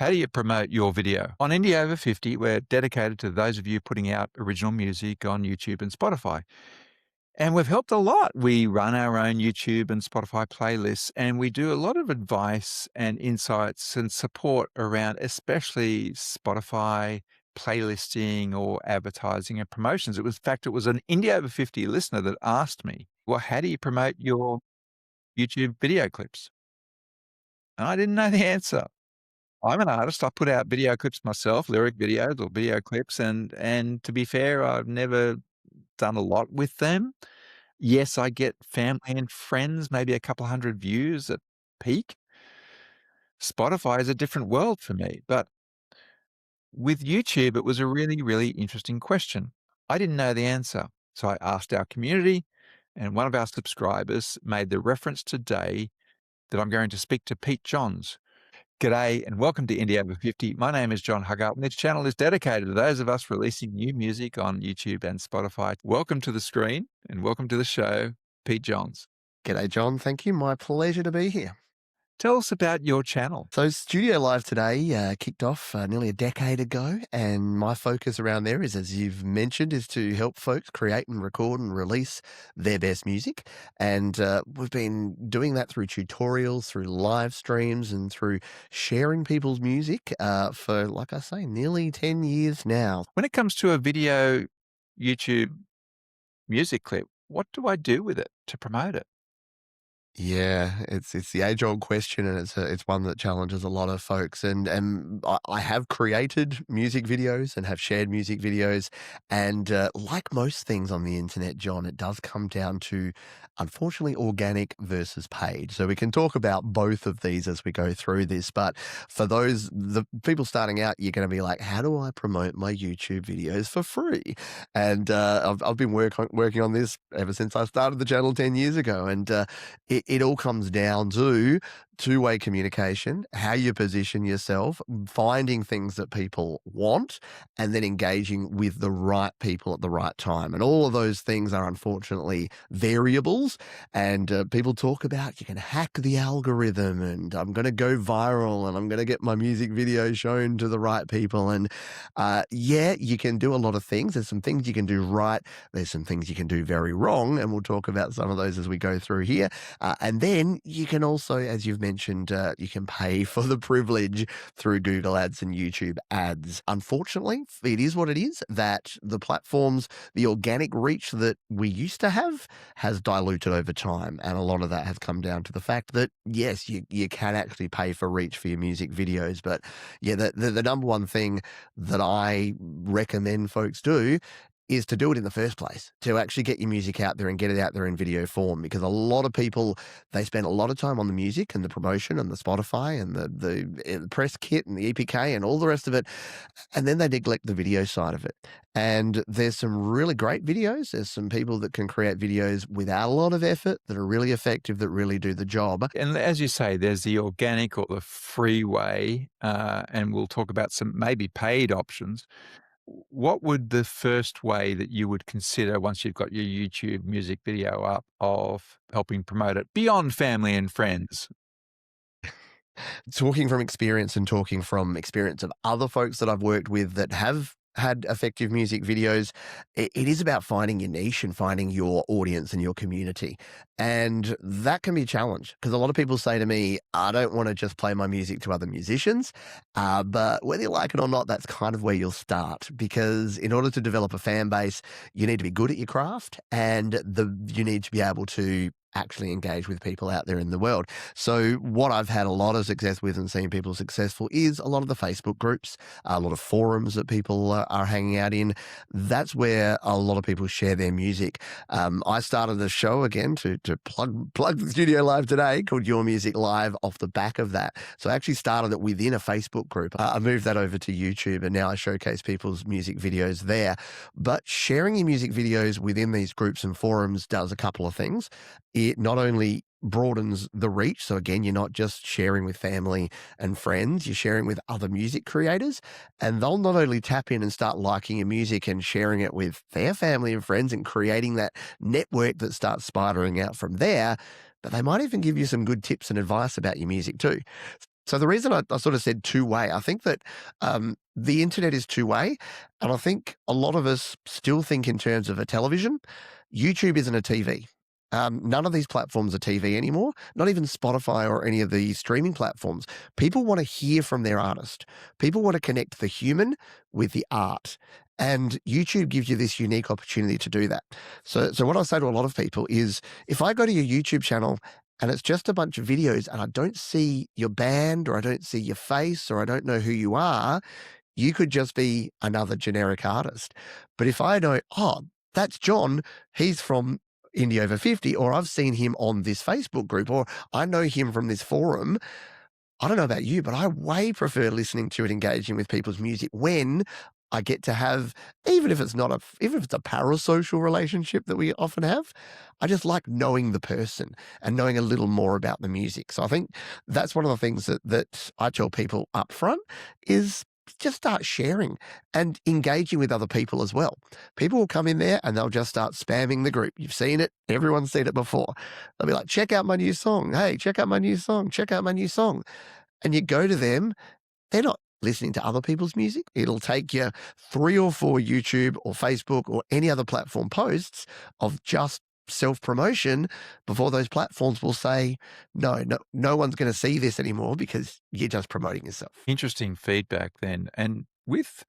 How do you promote your video? On Indie Over 50, we're dedicated to those of you putting out original music on YouTube and Spotify. And we've helped a lot. We run our own YouTube and Spotify playlists, and we do a lot of advice and insights and support around, especially Spotify playlisting or advertising and promotions. In fact, it was an Indie Over 50 listener that asked me, well, how do you promote your YouTube video clips? And I didn't know the answer. I'm an artist. I put out video clips myself, lyric videos or video clips, and to be fair, I've never done a lot with them. Yes, I get family and friends, maybe a couple hundred views at peak. Spotify is a different world for me, but with YouTube, it was a really, really interesting question. I didn't know the answer, so I asked our community, and one of our subscribers made the reference today that I'm going to speak to Pete Johns. G'day and welcome to Indie Over 50. My name is John Huggart and this channel is dedicated to those of us releasing new music on YouTube and Spotify. Welcome to the screen and welcome to the show, Pete Johns. G'day, John. Thank you. My pleasure to be here. Tell us about your channel. So, StudioLive Today kicked off nearly a decade ago, and my focus around there is, as you've mentioned, is to help folks create and record and release their best music. And we've been doing that through tutorials, through live streams, and through sharing people's music for, like I say, nearly 10 years now. When it comes to a video YouTube music clip, what do I do with it to promote it? Yeah, it's the age-old question, and it's one that challenges a lot of folks. And I have created music videos and have shared music videos, and like most things on the internet, John, it does come down to, unfortunately, organic versus paid. So we can talk about both of these as we go through this. But for the people starting out, you're going to be like, how do I promote my YouTube videos for free? And I've been working on this ever since I started the channel 10 years ago, and it all comes down to two-way communication, how you position yourself, finding things that people want, and then engaging with the right people at the right time. And all of those things are unfortunately variables. And people talk about you can hack the algorithm, and I'm going to go viral, and I'm going to get my music video shown to the right people. And yeah, you can do a lot of things. There's some things you can do right. There's some things you can do very wrong. And we'll talk about some of those as we go through here. And then you can also, as you've mentioned, you can pay for the privilege through Google Ads and YouTube Ads. Unfortunately, it is what it is, that the platforms, the organic reach that we used to have has diluted over time. And a lot of that has come down to the fact that, yes, you can actually pay for reach for your music videos. But yeah, the number one thing that I recommend folks do is to do it in the first place, to actually get your music out there and get it out there in video form. Because a lot of people, they spend a lot of time on the music and the promotion and the Spotify and the press kit and the EPK and all the rest of it, and then they neglect the video side of it. And there's some really great videos. There's some people that can create videos without a lot of effort that are really effective, that really do the job. And as you say, there's the organic or the free way, and we'll talk about some maybe paid options. What would the first way that you would consider once you've got your YouTube music video up of helping promote it beyond family and friends? Talking from experience and talking from experience of other folks that I've worked with that have had effective music videos, it is about finding your niche and finding your audience and your community. And that can be a challenge because a lot of people say to me, I don't want to just play my music to other musicians. But whether you like it or not, that's kind of where you'll start, because in order to develop a fan base, you need to be good at your craft, and you need to be able to actually engage with people out there in the world. So what I've had a lot of success with and seen people successful is a lot of the Facebook groups, a lot of forums that people are hanging out in. That's where a lot of people share their music. I started a show again to plug the StudioLive Today called Your Music Live off the back of that. So I actually started it within a Facebook group. I moved that over to YouTube, and now I showcase people's music videos there. But sharing your music videos within these groups and forums does a couple of things. It not only broadens the reach, so again, you're not just sharing with family and friends, you're sharing with other music creators, and they'll not only tap in and start liking your music and sharing it with their family and friends and creating that network that starts spidering out from there, but they might even give you some good tips and advice about your music too. So the reason I sort of said two-way, I think that the internet is two-way, and I think a lot of us still think in terms of a television. YouTube isn't a TV. None of these platforms are TV anymore, not even Spotify or any of the streaming platforms. People want to hear from their artist. People want to connect the human with the art. And YouTube gives you this unique opportunity to do that. So what I say to a lot of people is if I go to your YouTube channel and it's just a bunch of videos and I don't see your band or I don't see your face or I don't know who you are, you could just be another generic artist. But if I know, oh, that's John, he's from Indie Over 50, or I've seen him on this Facebook group, or I know him from this forum. I don't know about you, but I way prefer listening to and engaging with people's music when I get to have, even if it's not even if it's a parasocial relationship that we often have, I just like knowing the person and knowing a little more about the music. So I think that's one of the things that I tell people up front is just start sharing and engaging with other people as well. People will come in there and they'll just start spamming the group. You've seen it. Everyone's seen it before. They'll be like, check out my new song. Hey, check out my new song. Check out my new song. And you go to them, they're not listening to other people's music. It'll take you 3 or 4 YouTube or Facebook or any other platform posts of just self-promotion before those platforms will say, no one's going to see this anymore because you're just promoting yourself. Interesting feedback then. And with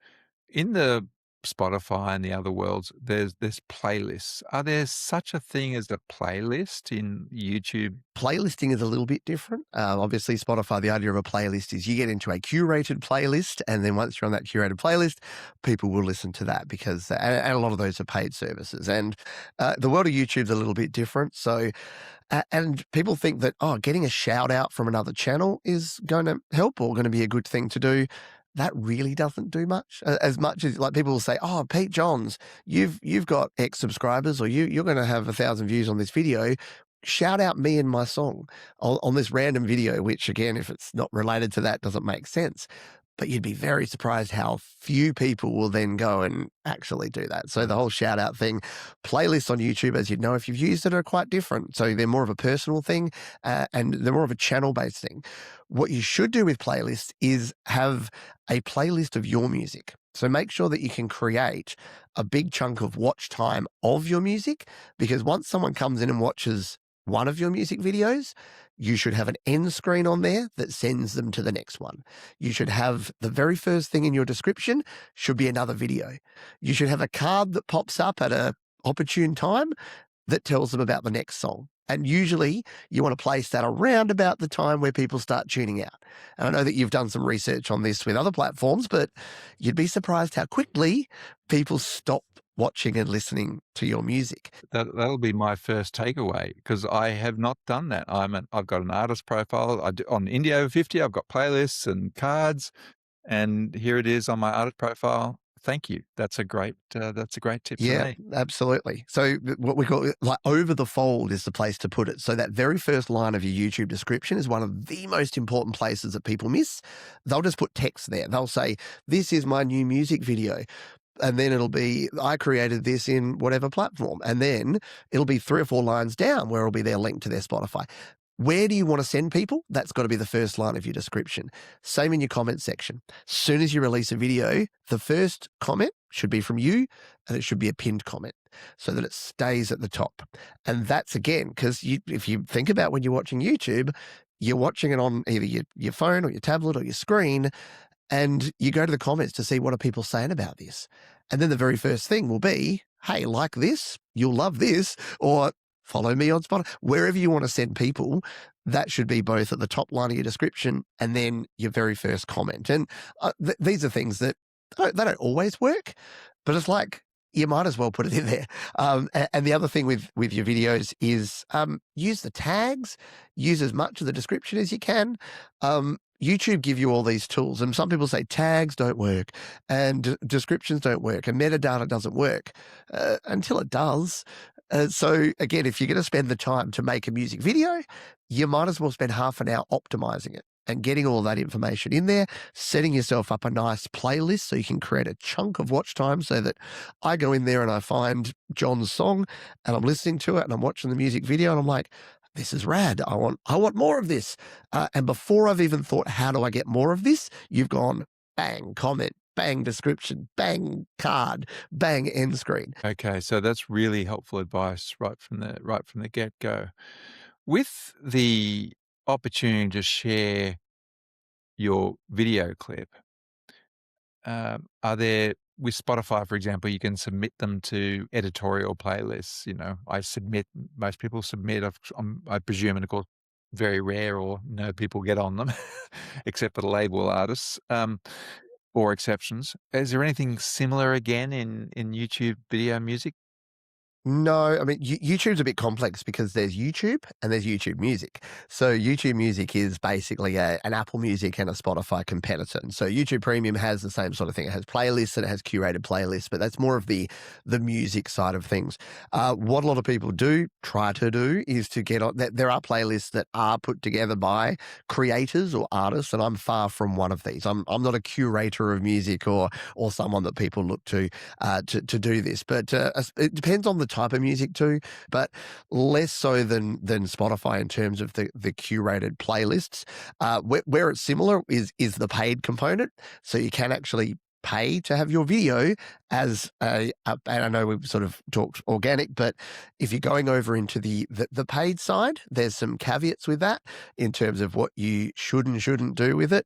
in the Spotify and the other worlds, there's playlists. Are there such a thing as a playlist in YouTube? Playlisting is a little bit different. Obviously, Spotify, the idea of a playlist is you get into a curated playlist, and then once you're on that curated playlist, people will listen to that because, and a lot of those are paid services. And the world of YouTube's a little bit different. So, and people think that, oh, getting a shout out from another channel is going to help or going to be a good thing to do. That really doesn't do much. As much as like people will say, "Oh, Pete Johns, you've got X subscribers, or you're going to have 1,000 views on this video. Shout out me and my song on this random video." Which, again, if it's not related to that, doesn't make sense. But you'd be very surprised how few people will then go and actually do that. So the whole shout out thing, playlists on YouTube, as you'd know if you've used it, are quite different. So they're more of a personal thing and they're more of a channel based thing. What you should do with playlists is have a playlist of your music. So make sure that you can create a big chunk of watch time of your music, because once someone comes in and watches one of your music videos, you should have an end screen on there that sends them to the next one. You should have the very first thing in your description should be another video. You should have a card that pops up at a opportune time that tells them about the next song. And usually you want to place that around about the time where people start tuning out. And I know that you've done some research on this with other platforms, but you'd be surprised how quickly people stop watching and listening to your music. That'll be my first takeaway because I have not done that. I've got an artist profile. On Indie Over 50, I've got playlists and cards, and here it is on my artist profile. Thank you. That's a great tip for Yeah, me. absolutely. So what we call like over the fold is the place to put it. So that very first line of your YouTube description is one of the most important places that people miss. They'll just put text there. They'll say, "This is my new music video." And then it'll be, "I created this in whatever platform." And then it'll be 3 or 4 lines down where it'll be their link to their Spotify. Where do you want to send people? That's got to be the first line of your description. Same in your comment section. Soon as you release a video, the first comment should be from you and it should be a pinned comment so that it stays at the top. And that's, again, because if you think about when you're watching YouTube, you're watching it on either your phone or your tablet or your screen, and you go to the comments to see what are people saying about this. And then the very first thing will be, "Hey, like this, you'll love this," or "Follow me on Spotify." Wherever you want to send people, that should be both at the top line of your description and then your very first comment. And these are things that they don't always work, but it's like you might as well put it in there. And the other thing with your videos is use the tags, use as much of the description as you can. YouTube give you all these tools, and some people say tags don't work and descriptions don't work and metadata doesn't work until it does. So again, if you're going to spend the time to make a music video, you might as well spend half an hour optimizing it and getting all that information in there, setting yourself up a nice playlist so you can create a chunk of watch time so that I go in there and I find John's song and I'm listening to it and I'm watching the music video and I'm like, this is rad. I want more of this. And before I've even thought, how do I get more of this? You've gone bang, comment, bang, description, bang, card, bang, end screen. Okay, so that's really helpful advice right from the get-go. With the opportunity to share your video clip, are there with Spotify, for example, you can submit them to editorial playlists. I submit, most people submit, I presume, and of course, very rare or no people get on them, except for the label artists, or exceptions. Is there anything similar again in YouTube video music? No, I mean, YouTube's a bit complex because there's YouTube and there's YouTube Music. So YouTube Music is basically an Apple Music and a Spotify competitor. And so YouTube Premium has the same sort of thing. It has playlists and it has curated playlists, but that's more of the music side of things. What a lot of people try to do, is to get on. There are playlists that are put together by creators or artists, and I'm far from one of these. I'm not a curator of music or someone that people look to do this. But it depends on the type of music too, but less so than Spotify in terms of the curated playlists. Where it's similar is the paid component, so you can actually pay to have your video as and I know we've sort of talked organic, but if you're going over into the paid side, there's some caveats with that in terms of what you should and shouldn't do with it.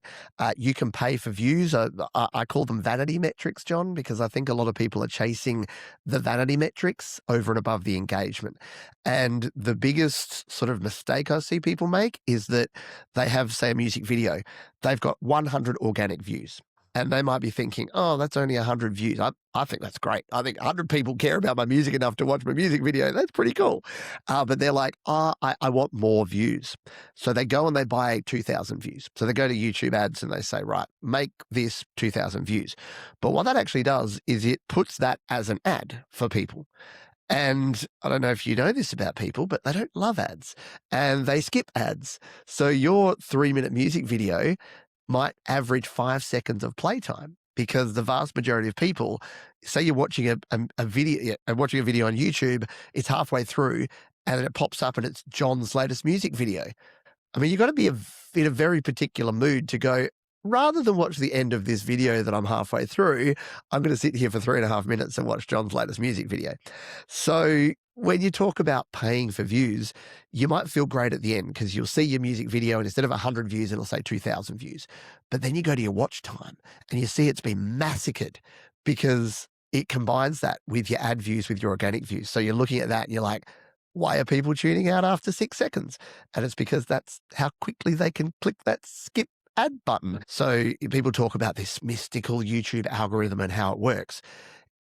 You can pay for views. I call them vanity metrics, John, because I think a lot of people are chasing the vanity metrics over and above the engagement. And the biggest sort of mistake I see people make is that they have, say, a music video. They've got 100 organic views. And they might be thinking, oh, that's only 100 views. I think that's great. I think 100 people care about my music enough to watch my music video. That's pretty cool. But they're like, I want more views. So they go and they buy 2,000 views. So they go to YouTube ads and they say, right, make this 2,000 views. But what that actually does is it puts that as an ad for people. And I don't know if you know this about people, but they don't love ads and they skip ads. So your 3-minute music video might average 5 seconds of playtime, because the vast majority of people, say you're watching a video, watching a video on YouTube, it's halfway through and then it pops up and it's John's latest music video. I mean, you've got to be in a very particular mood to go, rather than watch the end of this video that I'm halfway through, I'm going to sit here for 3.5 minutes and watch John's latest music video. So when you talk about paying for views, you might feel great at the end because you'll see your music video and instead of 100 views, it'll say 2,000 views. But then you go to your watch time and you see it's been massacred because it combines that with your ad views, with your organic views. So you're looking at that and you're like, why are people tuning out after 6 seconds? And it's because that's how quickly they can click that skip ad button. So people talk about this mystical YouTube algorithm and how it works.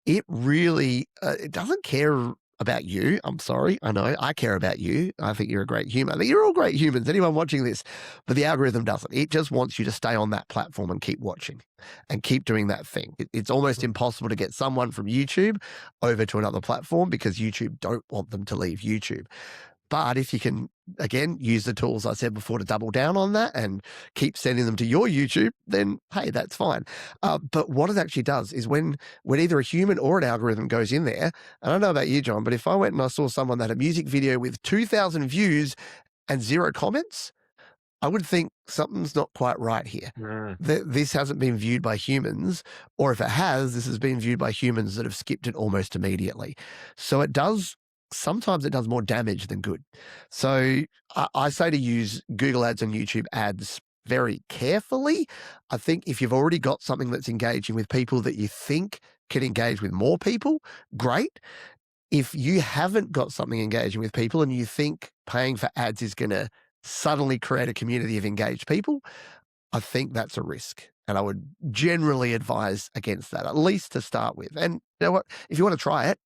It really, it doesn't care about you. I'm sorry. I know I care about you. I think you're a great human. I think you're all great humans, anyone watching this, but the algorithm doesn't. It just wants you to stay on that platform and keep watching and keep doing that thing. It's almost impossible to get someone from YouTube over to another platform because YouTube don't want them to leave YouTube. But if you can, again, use the tools I said before to double down on that and keep sending them to your YouTube, then hey, that's fine. But what it actually does is when either a human or an algorithm goes in there, I don't know about you, John, but if I went and I saw someone that had a music video with 2,000 views and 0 comments, I would think something's not quite right here. This hasn't been viewed by humans, or if it has, this has been viewed by humans that have skipped it almost immediately. So sometimes it does more damage than good. So I say to use Google Ads and YouTube ads very carefully. I think if you've already got something that's engaging with people that you think can engage with more people, great. If you haven't got something engaging with people and you think paying for ads is going to suddenly create a community of engaged people, I think that's a risk. And I would generally advise against that, at least to start with. And you know what? If you want to try it,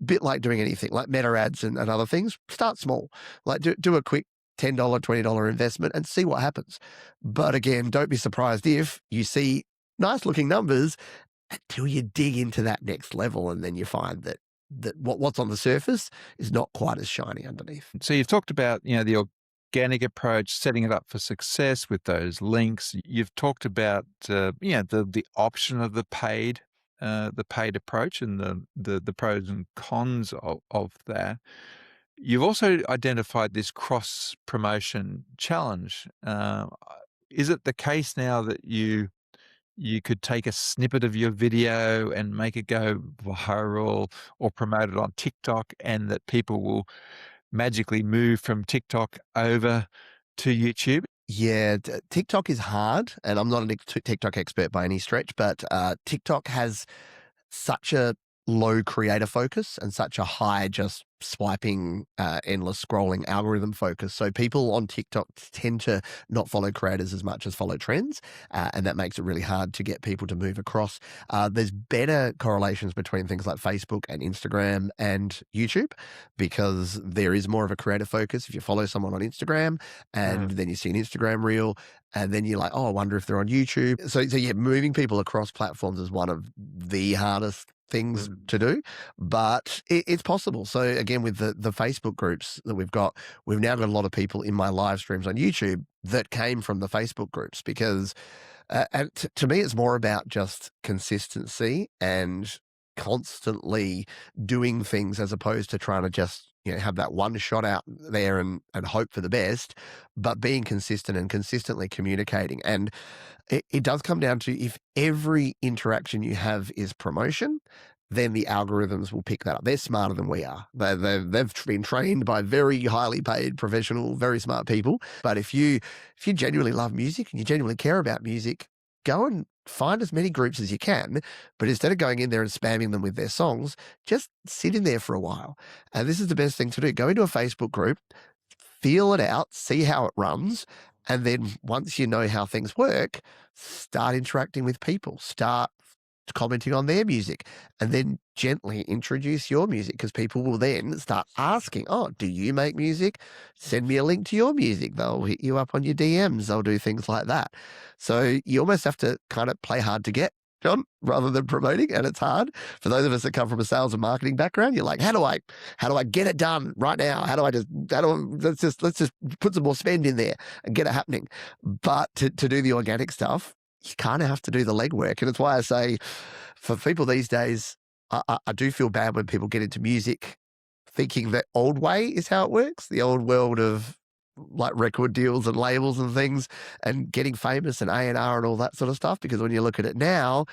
bit like doing anything, like meta ads and other things, start small. Like do a quick $10, $20 investment and see what happens. But again, don't be surprised if you see nice looking numbers until you dig into that next level and then you find that what's on the surface is not quite as shiny underneath. So you've talked about, the organic approach, setting it up for success with those links. You've talked about, the option of the paid approach and the pros and cons of that. You've also identified this cross promotion challenge. Is it the case now that you could take a snippet of your video and make it go viral or promote it on TikTok, and that people will magically move from TikTok over to YouTube? Yeah, TikTok is hard, and I'm not a TikTok expert by any stretch, but TikTok has such a low creator focus and such a high just swiping, endless scrolling algorithm focus. So people on TikTok tend to not follow creators as much as follow trends, and that makes it really hard to get people to move across. There's better correlations between things like Facebook and Instagram and YouTube because there is more of a creator focus. If you follow someone on Instagram and then you see an Instagram reel, and then you're like, oh, I wonder if they're on YouTube. So yeah, moving people across platforms is one of the hardest things to do, but it's possible. So again, with the Facebook groups that we've got, we've now got a lot of people in my live streams on YouTube that came from the Facebook groups because, and to me, it's more about just consistency and constantly doing things as opposed to trying to just have that one shot out there and hope for the best, but being consistent and consistently communicating. And it does come down to if every interaction you have is promotion, then the algorithms will pick that up. They're smarter than we are. They've been trained by very highly paid, professional, very smart people. But if you genuinely love music and you genuinely care about music, go and find as many groups as you can. But instead of going in there and spamming them with their songs, just sit in there for a while. And this is the best thing to do. Go into a Facebook group, feel it out, see how it runs. And then once you know how things work, start interacting with people, start commenting on their music, and then gently introduce your music because people will then start asking, oh, do you make music? Send me a link to your music. They'll hit you up on your DMs. They'll do things like that. So you almost have to kind of play hard to get, John, rather than promoting. And it's hard for those of us that come from a sales and marketing background. You're like, how do I get it done right now? Let's just put some more spend in there and get it happening. But to do the organic stuff, you kind of have to do the legwork. And it's why I say for people these days, I do feel bad when people get into music thinking that old way is how it works, the old world of like record deals and labels and things and getting famous and A&R and all that sort of stuff. Because when you look at it now,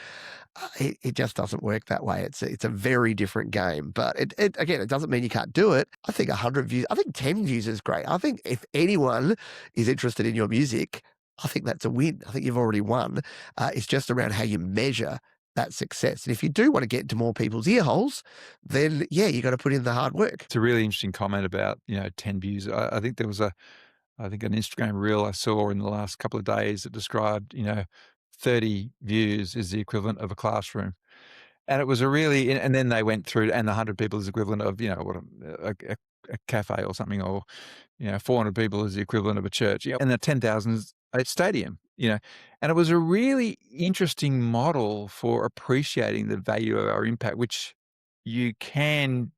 it just doesn't work that way. It's a very different game. But again, it doesn't mean you can't do it. I think 100 views, I think 10 views is great. I think if anyone is interested in your music, I think that's a win. I think you've already won. It's just around how you measure that success. And if you do want to get into more people's ear holes, then yeah, you got to put in the hard work. It's a really interesting comment about 10 views. I think there was an Instagram reel I saw in the last couple of days that described 30 views is the equivalent of a classroom. And it was a really, and then they went through, and the 100 people is equivalent of, what a cafe or something, or, 400 people is the equivalent of a church, and the 10,000 is a stadium, and it was a really interesting model for appreciating the value of our impact, which you can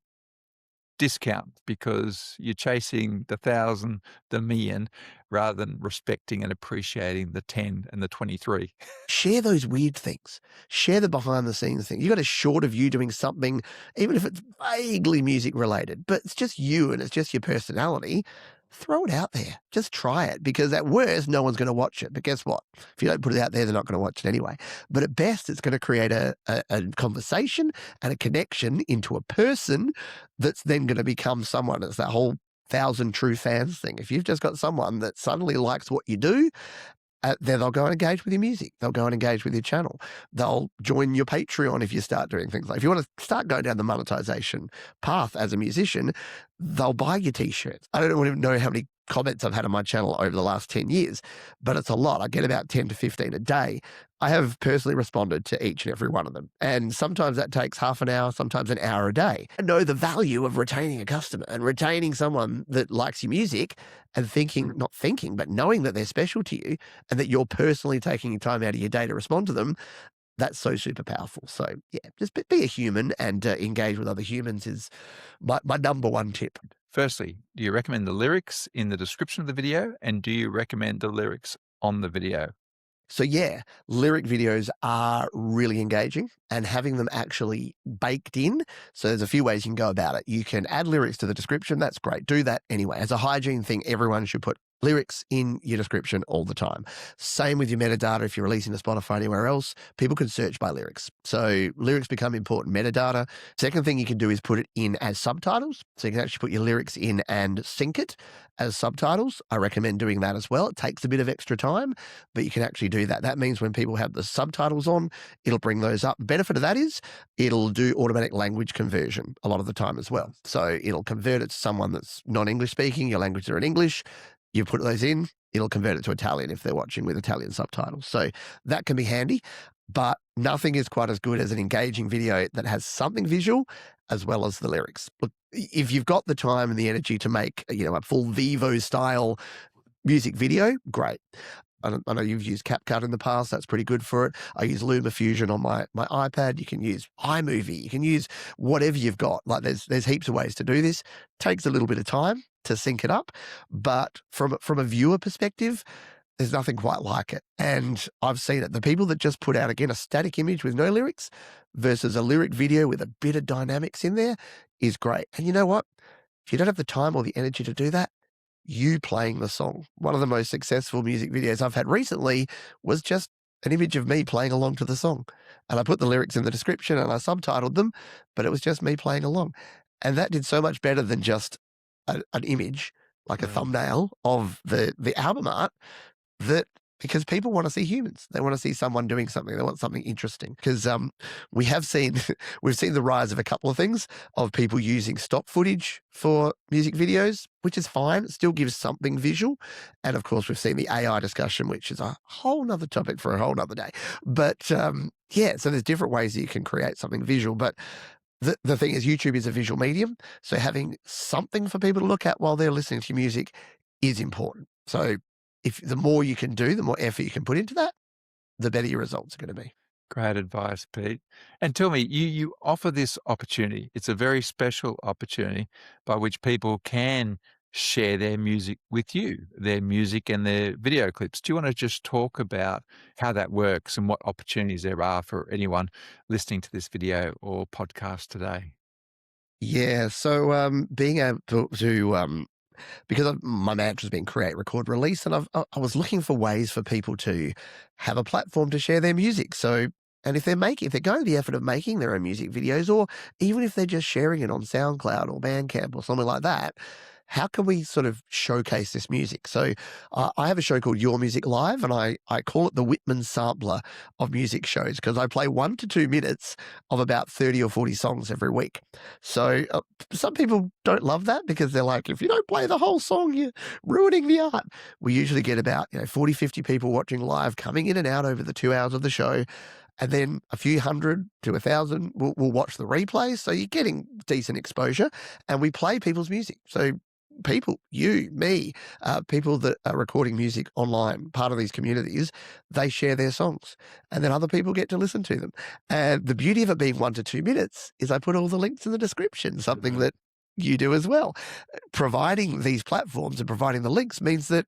discount because you're chasing the 1,000, the million, rather than respecting and appreciating the 10 and the 23. Share those weird things. Share the behind the scenes thing. You got a short of you doing something, even if it's vaguely music related, but it's just you and it's just your personality. Throw it out there. Just try it because at worst, no one's going to watch it. But guess what? If you don't put it out there, they're not going to watch it anyway. But at best, it's going to create a conversation and a connection into a person that's then going to become someone. It's that whole 1,000 true fans thing. If you've just got someone that suddenly likes what you do, then they'll go and engage with your music. They'll go and engage with your channel. They'll join your Patreon if you start doing things like, if you want to start going down the monetization path as a musician, they'll buy your t-shirts. I don't even know how many comments I've had on my channel over the last 10 years, but it's a lot. I get about 10 to 15 a day. I have personally responded to each and every one of them. And sometimes that takes half an hour, sometimes an hour a day. I know the value of retaining a customer and retaining someone that likes your music and not thinking, but knowing that they're special to you and that you're personally taking time out of your day to respond to them. That's so super powerful. So yeah, just be a human and engage with other humans is my number one tip. Firstly, do you recommend the lyrics in the description of the video? And do you recommend the lyrics on the video? So yeah, lyric videos are really engaging and having them actually baked in. So there's a few ways you can go about it. You can add lyrics to the description. That's great. Do that anyway. As a hygiene thing, everyone should put lyrics in your description all the time. Same with your metadata. If you're releasing to Spotify anywhere else, people can search by lyrics. So lyrics become important metadata. Second thing you can do is put it in as subtitles. So you can actually put your lyrics in and sync it as subtitles. I recommend doing that as well. It takes a bit of extra time, but you can actually do that. That means when people have the subtitles on, it'll bring those up. The benefit of that is it'll do automatic language conversion a lot of the time as well. So it'll convert it to someone that's non-English speaking, your language are in English, you put those in, it'll convert it to Italian if they're watching with Italian subtitles. So that can be handy, but nothing is quite as good as an engaging video that has something visual as well as the lyrics. Look, if you've got the time and the energy to make, a full Vivo style music video, great. I know you've used CapCut in the past. That's pretty good for it. I use LumaFusion on my iPad. You can use iMovie. You can use whatever you've got. Like there's heaps of ways to do this. Takes a little bit of time to sync it up, but from a viewer perspective, there's nothing quite like it. And I've seen it. The people that just put out, again, a static image with no lyrics versus a lyric video with a bit of dynamics in there is great. And you know what? If you don't have the time or the energy to do that, you playing the song. One of the most successful music videos I've had recently was just an image of me playing along to the song. And I put the lyrics in the description and I subtitled them, but it was just me playing along. And that did so much better than just an image, like a thumbnail of the album art, that because people want to see humans. They want to see someone doing something. They want something interesting. Because we have seen we've seen the rise of a couple of things of people using stock footage for music videos, which is fine. It still gives something visual. And of course, we've seen the AI discussion, which is a whole nother topic for a whole nother day. But yeah, so there's different ways that you can create something visual. But the thing is, YouTube is a visual medium. So having something for people to look at while they're listening to your music is important. So if the more you can do, the more effort you can put into that, the better your results are going to be. Great advice, Pete. And tell me, you offer this opportunity. It's a very special opportunity by which people can share their music with you, their music and their video clips. Do you want to just talk about how that works and what opportunities there are for anyone listening to this video or podcast today? Yeah. So being able to because my mantra has been create, record, release, and I was looking for ways for people to have a platform to share their music. So, and if they're going to the effort of making their own music videos, or even if they're just sharing it on SoundCloud or Bandcamp or something like that, how can we sort of showcase this music? So I have a show called Your Music Live, and I call it the Whitman sampler of music shows because I play 1 to 2 minutes of about 30 or 40 songs every week. So some people don't love that because they're like, if you don't play the whole song, you're ruining the art. We usually get about 40, 50 people watching live, coming in and out over the 2 hours of the show. And then a few hundred to 1,000 will watch the replay. So you're getting decent exposure. And we play people's music. So people, you, me, people that are recording music online, part of these communities, they share their songs and then other people get to listen to them. And the beauty of it being 1 to 2 minutes is I put all the links in the description, something that you do as well. Providing these platforms and providing the links means that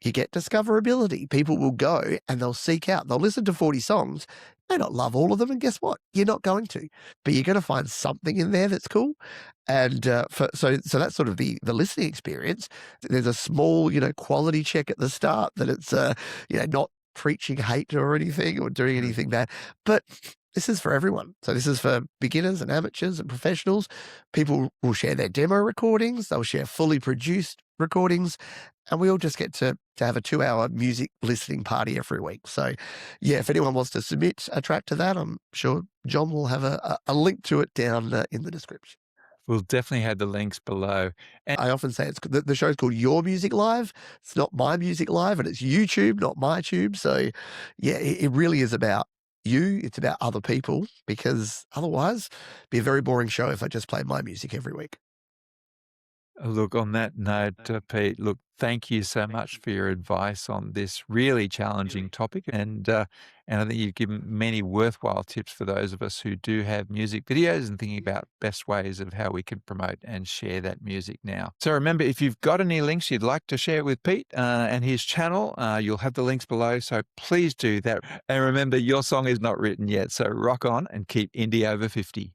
you get discoverability. People will go and they'll seek out, they'll listen to 40 songs, may not love all of them, and guess what? You're not going to, but you're going to find something in there that's cool. And so that's sort of the listening experience. There's a small, quality check at the start that it's, not preaching hate or anything or doing anything bad, but this is for everyone. So this is for beginners and amateurs and professionals. People will share their demo recordings. They'll share fully produced recordings, and we all just get to have a 2-hour music listening party every week. So yeah, if anyone wants to submit a track to that, I'm sure John will have a link to it down in the description. We'll definitely have the links below. And I often say the show's called Your Music Live. It's not My Music Live, and it's YouTube, not my tube. So yeah, it really is about you. It's about other people, because otherwise it'd be a very boring show if I just played my music every week. Look, on that note, Pete, look, thank you so much for your advice on this really challenging topic, and I think you've given many worthwhile tips for those of us who do have music videos and thinking about best ways of how we can promote and share that music now. So remember, if you've got any links you'd like to share with Pete and his channel, you'll have the links below. So please do that. And remember, your song is not written yet. So rock on and keep indie over 50.